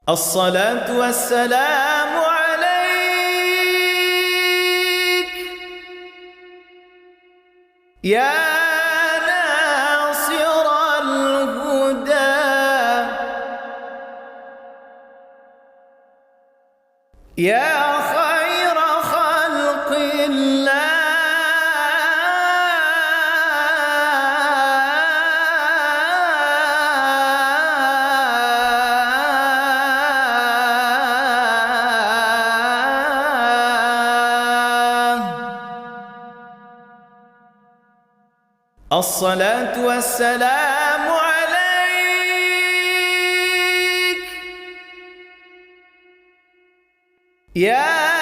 الصلاة والسلام عليك يا ناصر الهدى، يا خير خلق الله. الصلاة والسلام عليك يا